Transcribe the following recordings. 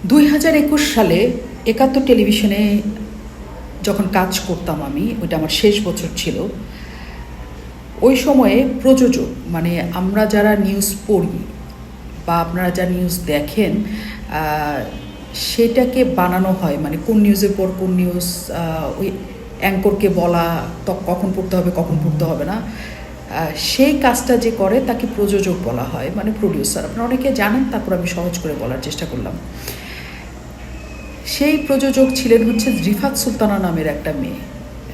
2021 সালে একাত্তর টেলিভিশনে যখন কাজ করতাম আমি, ওইটা আমার শেষ বছর ছিল। ওই সময়ে প্রযোজক, মানে আমরা যারা নিউজ পড়ি বা আপনারা যা নিউজ দেখেন, সেটাকে বানানো হয়, মানে কোন নিউজের পর কোন নিউজ, ওই অ্যাঙ্করকে বলা কখন পড়তে হবে কখন পড়তে হবে না, সেই কাজটা যে করে তাকে প্রযোজক বলা হয়, মানে প্রডিউসার। আপনারা অনেকে জানেন, তারপর আমি সহজ করে বলার চেষ্টা করলাম। সেই প্রযোজক ছিলেন হচ্ছে রিফাত সুলতানা নামের একটা মেয়ে।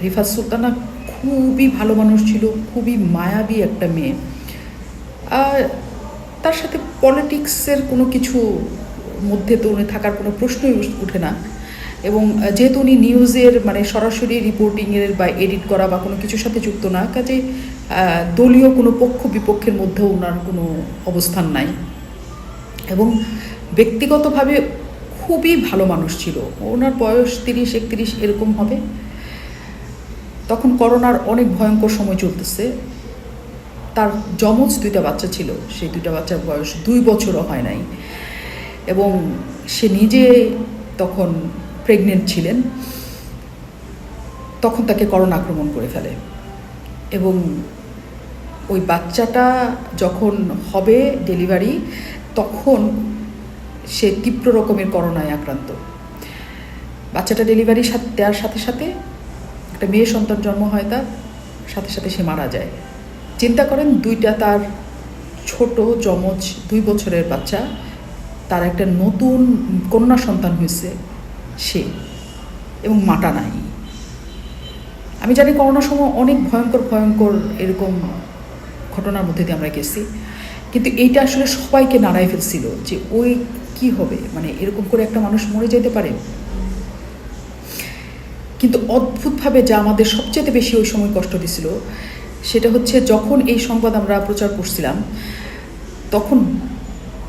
রিফাত সুলতানা খুবই ভালো মানুষ ছিল, খুবই মায়াবী একটা মেয়ে। তার সাথে পলিটিক্সের কোনো কিছু মধ্যে তো উনি থাকার কোনো প্রশ্নই ওঠে না। এবং যেহেতু উনি নিউজের মানে সরাসরি রিপোর্টিংয়ের বা এডিট করা বা কোনো কিছুর সাথে যুক্ত না, কাজে দলীয় কোনো পক্ষ বিপক্ষের মধ্যেও ওনার কোনো অবস্থান নাই। এবং ব্যক্তিগতভাবে খুবই ভালো মানুষ ছিল। ওনার বয়স 30-31 এরকম হবে। তখন করোনার অনেক ভয়ঙ্কর সময় চলতেছে। তার যমজ 2টা বাচ্চা ছিল, সেই 2টা বাচ্চার বয়স 2 বছরও হয় নাই। এবং সে নিজে তখন প্রেগনেন্ট ছিলেন। তখন তাকে করোনা আক্রমণ করে ফেলে। এবং ওই বাচ্চাটা যখন হবে ডেলিভারি, তখন সে তীব্র রকমের করোনায় আক্রান্ত। বাচ্চাটা ডেলিভারি দেওয়ার সাথে সাথে একটা মেয়ে সন্তান জন্ম হয়, তার সাথে সাথে সে মারা যায়। চিন্তা করেন, 2টা তার ছোট যমজ 2 বছরের বাচ্চা, তার একটা নতুন কন্যা সন্তান হয়েছে সে, এবং মাটা নাই। আমি জানি করোনার সময় অনেক ভয়ঙ্কর ভয়ঙ্কর এরকম ঘটনার মধ্যে দিয়ে আমরা গেছি, কিন্তু এইটা আসলে সবাইকে নাড়াই ফেলছিল যে ওই কি হবে, মানে এরকম করে একটা মানুষ মরে যেতে পারে। কিন্তু অদ্ভুতভাবে যা আমাদের সবচেয়ে বেশি ওই সময় কষ্ট দিছিল, সেটা হচ্ছে যখন এই সংবাদ আমরা প্রচার করছিলাম, তখন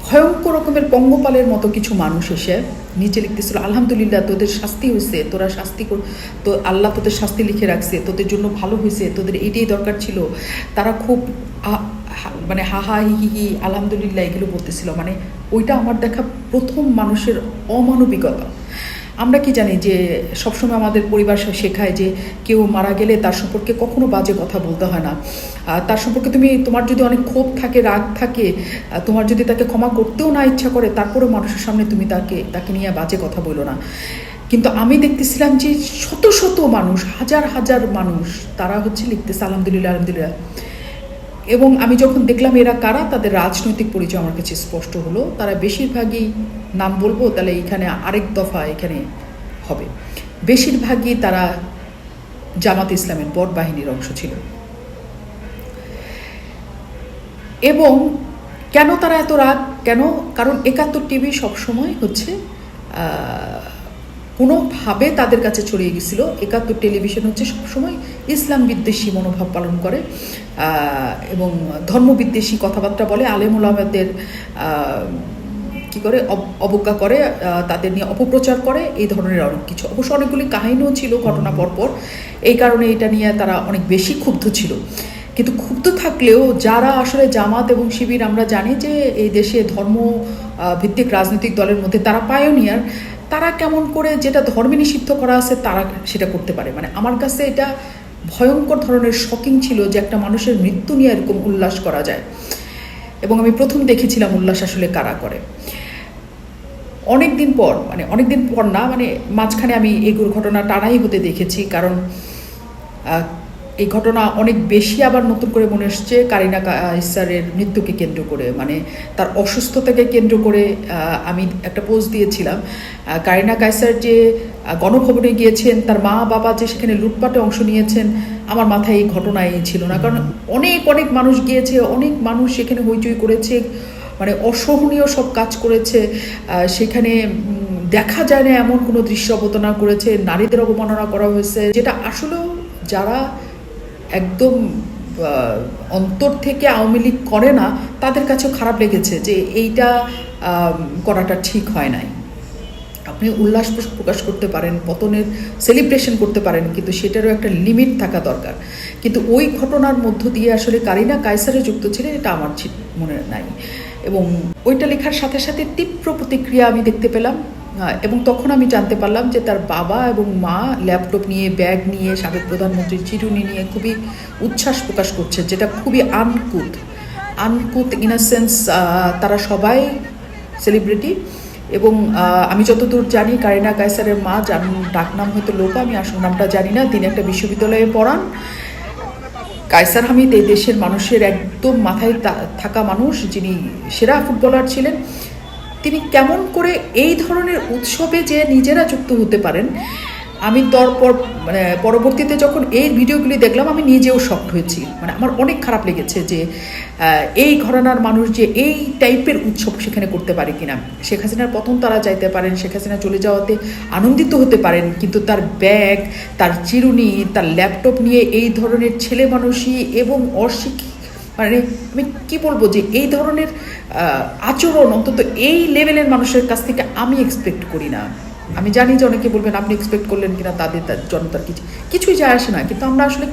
ভয়ঙ্কর রকমের পঙ্গপালের মতো কিছু মানুষ এসে নিচে লিখতেছিল, আলহামদুলিল্লাহ তোদের শাস্তি হয়েছে, তোরা শাস্তি তো আল্লাহ তোদের শাস্তি লিখে রাখছে, তোদের জন্য ভালো হয়েছে, তোদের এইটাই দরকার ছিল। তারা খুব মানে হাহা হি হি আলহামদুলিল্লাহ এগুলো বলতেছিল। মানে ওইটা আমার দেখা প্রথম মানুষের অমানবিকতা। আমরা কি জানি যে সবসময় আমাদের পরিবার শেখায় যে কেউ মারা গেলে তার সম্পর্কে কখনো বাজে কথা বলতে হয় না। তার সম্পর্কে তোমার যদি অনেক ক্ষোভ থাকে, রাগ থাকে, তোমার যদি তাকে ক্ষমা করতেও না ইচ্ছা করে, তারপরেও মানুষের সামনে তুমি তাকে নিয়ে বাজে কথা বলো না। কিন্তু আমি দেখতেছিলাম যে শত শত মানুষ, হাজার হাজার মানুষ, তারা হচ্ছে লিখতেছে আলহামদুলিল্লাহ আলহামদুলিল্লাহ। এবং আমি যখন দেখলাম এরা কারা, তাদের রাজনৈতিক পরিচয় আমার কাছে স্পষ্ট হলো। তারা বেশিরভাগই, নাম বলবো তাহলে এখানে আরেক দফা এখানে হবে, বেশিরভাগই তারা জামাত ইসলামের বট বাহিনীর অংশ ছিল। এবং কেন তারা এত রাগ, কেন? কারণ একাত্তর টিভি সবসময় হচ্ছে কোনোভাবে তাদের কাছে ছড়িয়ে গেছিল। একাত্তর টেলিভিশন হচ্ছে সবসময় ইসলাম বিদ্বেষী মনোভাব পালন করে এবং ধর্মবিদ্বেষী কথাবার্তা বলে, আলেম ওলামাদের কী করে অবজ্ঞা করে, তাদের নিয়ে অপপ্রচার করে, এই ধরনের অনেক কিছু। অবশ্য অনেকগুলি কাহিনীও ছিল ঘটনা পরপর, এই কারণে এটা নিয়ে তারা অনেক বেশি ক্ষুব্ধ ছিল। কিন্তু ক্ষুব্ধ থাকলেও যারা আসলে জামাত এবং শিবির, আমরা জানি যে এই দেশে ধর্ম ভিত্তিক রাজনৈতিক দলের মধ্যে তারা পায়োনিয়ার, তারা কেমন করে যেটা ধর্মে নিষিদ্ধ করা আছে তারা সেটা করতে পারে। মানে আমার কাছে এটা ভয়ঙ্কর ধরনের শকিং ছিল যে একটা মানুষের মৃত্যু নিয়ে এরকম উল্লাস করা যায়। এবং আমি প্রথম দেখেছিলাম উল্লাস আসলে কারা করে। অনেকদিন পর না, মানে মাঝখানে আমি এই ঘটনা টানাই হতে দেখেছি। কারণ এই ঘটনা অনেক বেশি আবার নতুন করে মনে এসছে কারিনা কায়সারের মৃত্যুকে কেন্দ্র করে, মানে তার অসুস্থতাকে কেন্দ্র করে। আমি একটা পোস্ট দিয়েছিলাম, কারিনা কায়সার যে গণভবনে গিয়েছেন, তার মা বাবা যে সেখানে লুটপাটে অংশ নিয়েছেন, আমার মাথায় এই ঘটনায় ছিল না। কারণ অনেক অনেক মানুষ গিয়েছে, অনেক মানুষ সেখানে হইচই করেছে, মানে অসহনীয় সব কাজ করেছে। সেখানে দেখা যায় না এমন কোনো দৃশ্য অবতারণা করেছে, নারীদের অবমাননা করা হয়েছে, যেটা আসলেও যারা একদম অন্তর থেকে আওয়ামী লীগ করে না তাদের কাছেও খারাপ লেগেছে যে এইটা করাটা ঠিক হয় নাই। আপনি উল্লাস প্রকাশ করতে পারেন, পতনের সেলিব্রেশন করতে পারেন, কিন্তু সেটারও একটা লিমিট থাকা দরকার। কিন্তু ওই ঘটনার মধ্য দিয়ে আসলে কারিনা কায়সারে যুক্ত ছিলেন এটা আমার মনে নাই। এবং ওইটা লেখার সাথে সাথে তীব্র প্রতিক্রিয়া আমি দেখতে পেলাম এবং তখন আমি জানতে পারলাম যে তার বাবা এবং মা ল্যাপটপ নিয়ে, ব্যাগ নিয়ে, সাবেক প্রধানমন্ত্রীর চিরুনি নিয়ে খুবই উচ্ছ্বাস প্রকাশ করছে, যেটা খুবই আনকুথ ইন আ সেন্স। তারা সবাই সেলিব্রিটি, এবং আমি যতদূর জানি কারিনা কায়সারের মা, যার ডাকনাম হয়তো লোপা, আমি আসল নামটা জানি না, তিনি একটা বিশ্ববিদ্যালয়ে পড়ান। কায়সার হামিদ এই দেশের মানুষের একদম মাথায় থাকা মানুষ, যিনি সেরা ফুটবলার ছিলেন। তিনি কেমন করে এই ধরনের উৎসবে যে নিজেরা যুক্ত হতে পারেন, আমি পরবর্তীতে যখন এই ভিডিওগুলি দেখলাম আমি নিজেও শকড হয়েছি। আমার অনেক খারাপ লেগেছে যে এই ঘরানার মানুষ যে এই টাইপের উৎসব সেখানে করতে পারে কিনা। শেখ হাসিনার পতন তারা চাইতে পারেন, শেখ হাসিনা চলে যাওয়াতে আনন্দিত হতে পারেন, কিন্তু তার ব্যাগ, তার চিরুনি, তার ল্যাপটপ নিয়ে এই ধরনের ছেলে মানুষই এবং অশিক্ষিত, আমি কি বলবো, যে এই ধরনের আচরণ অন্তত এই লেভেলের মানুষের কাছ থেকে আমি এক্সপেক্ট করি না। আমি জানি যে অনেকে বলবেন আপনি এক্সপেক্ট করলেন কিনা, তার জনতার কিছুই যায় আসে না, কিন্তু আমরা আসলে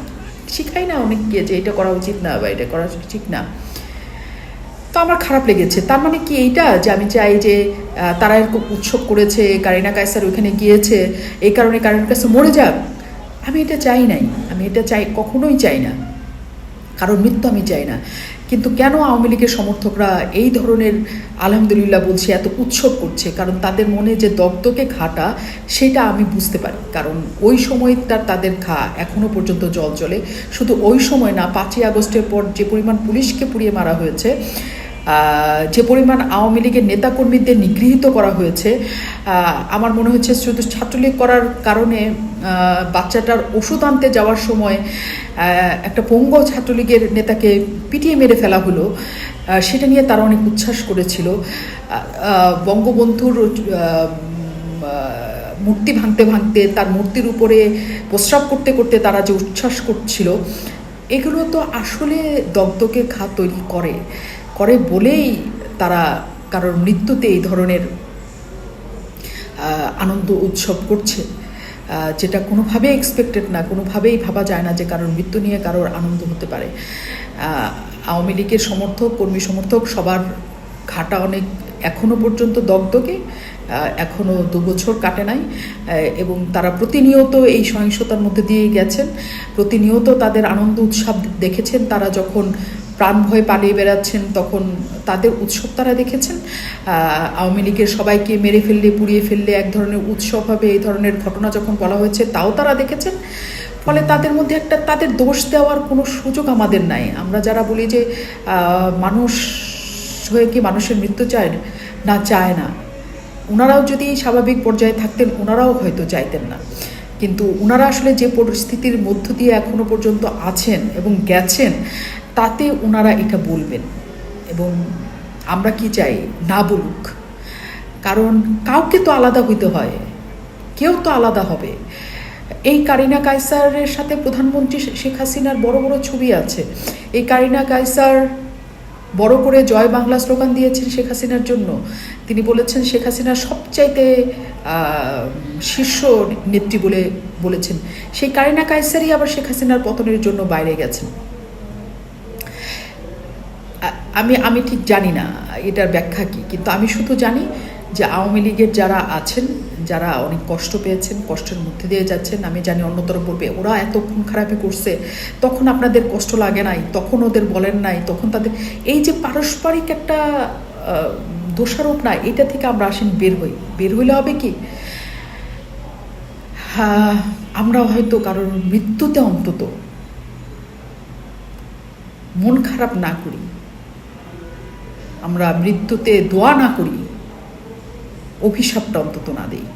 শিখাই না অনেককে যে এটা করা উচিত না বা এটা করা ঠিক না। তো আমার খারাপ লেগেছে। তার মানে কি এইটা যে আমি চাই যে তারা এরকম উৎসব করেছে, কারিনা কায়সার ওইখানে গিয়েছে, এই কারণে কারিনা কায়সার মরে যাক? আমি এটা চাই নাই, আমি এটা কখনোই চাই না, কারণ মৃত্যু আমি চাই না। কিন্তু কেন আওয়ামী লীগের সমর্থকরা এই ধরনের, আলহামদুলিল্লাহ বলছি, এত উৎসব করছে? কারণ তাদের মনে যে দগ্ধকে ঘাটা, সেটা আমি বুঝতে পারি। কারণ ওই সময়টার তাদের ঘা এখনও পর্যন্ত জল চলে। শুধু ওই সময় না, 5ই আগস্টের পর যে পরিমাণ পুলিশকে পুড়িয়ে মারা হয়েছে, যে পরিমাণ আওয়ামী লীগের নেতাকর্মীদের নিগৃহীত করা হয়েছে, আমার মনে হচ্ছে শুধু ছাত্রলীগ করার কারণে বাচ্চাটার ওষুধ আনতে যাওয়ার সময় একটা পঙ্গ ছাত্রলীগের নেতাকে পিটিয়ে মেরে ফেলা হলো, সেটা নিয়ে তারা অনেক উচ্ছ্বাস করেছিল। বঙ্গবন্ধুর মূর্তি ভাঙতে তার মূর্তির উপরে প্রস্রাব করতে করতে তারা যে উচ্ছ্বাস করছিল, এগুলো তো আসলে দগ্ধকে ঘা তৈরি করে বলেই তারা কারোর মৃত্যুতে এই ধরনের আনন্দ উৎসব করছে, যেটা কোনোভাবেই এক্সপেক্টেড না, কোনোভাবেই ভাবা যায় না যে কারোর মৃত্যু নিয়ে কারোর আনন্দ হতে পারে। আওয়ামী লীগের কর্মী সমর্থক সবার ঘাটা অনেক এখনও পর্যন্ত দগ্ধকে, এখনও 2 বছর কাটে নাই, এবং তারা প্রতিনিয়ত এই সহিংসতার মধ্যে দিয়ে গেছেন, প্রতিনিয়ত তাদের আনন্দ উৎসব দেখেছেন। তারা যখন প্রাণ ভয়ে পালিয়ে বেড়াচ্ছেন তখন তাদের উৎসব তারা দেখেছেন। আওয়ামী লীগের সবাইকে মেরে ফেললে, পুড়িয়ে ফেললে এক ধরনের উৎসব হবে, এই ধরনের ঘটনা যখন বলা হয়েছে তাও তারা দেখেছেন। ফলে তাদের মধ্যে তাদের দোষ দেওয়ার কোনো সুযোগ আমাদের নাই। আমরা যারা বলি যে মানুষ হয়ে কি মানুষের মৃত্যু চায় না, ওনারাও যদি স্বাভাবিক পর্যায়ে থাকতেন ওনারাও হয়তো চাইতেন না, কিন্তু ওনারা আসলে যে পরিস্থিতির মধ্য দিয়ে এখনো পর্যন্ত আছেন এবং গেছেন, তাতে ওনারা এটা বলবেন। এবং আমরা কি চাই, না বলুক, কারণ কাউকে তো আলাদা হইতে হয়, কেউ তো আলাদা হবে। এই কারিনা কায়সারের সাথে প্রধানমন্ত্রী শেখ হাসিনার বড় বড় ছবি আছে। এই কারিনা কায়সার বড় করে জয় বাংলা স্লোগান দিয়েছেন শেখ হাসিনার জন্য। তিনি বলেছেন শেখ হাসিনার সবচাইতে শীর্ষ নেত্রী বলেছেন। সেই কারিনা কায়সারই আবার শেখ হাসিনার পতনের জন্য বাইরে গেছেন। আমি ঠিক জানি না এটার ব্যাখ্যা কি, কিন্তু আমি শুধু জানি যে আওয়ামী লীগের যারা আছেন, যারা অনেক কষ্ট পেয়েছেন, কষ্টের মধ্যে দিয়ে যাচ্ছেন, আমি জানি অন্যতর বলবে ওরা এত খুন খারাপি করছে, তখন আপনাদের কষ্ট লাগে নাই, তখন ওদের বলেন নাই, তখন তাদের এই যে পারস্পরিক একটা দোষারোপ না, এটা থেকে আমরা আসেন বের হইলে হবে কি, আমরা হয়তো কারোর মৃত্যুতে অন্তত মন খারাপ না করি, আমরা মৃত্যুতে দোয়া না করি, অভিশাপটা অন্তত না দিই।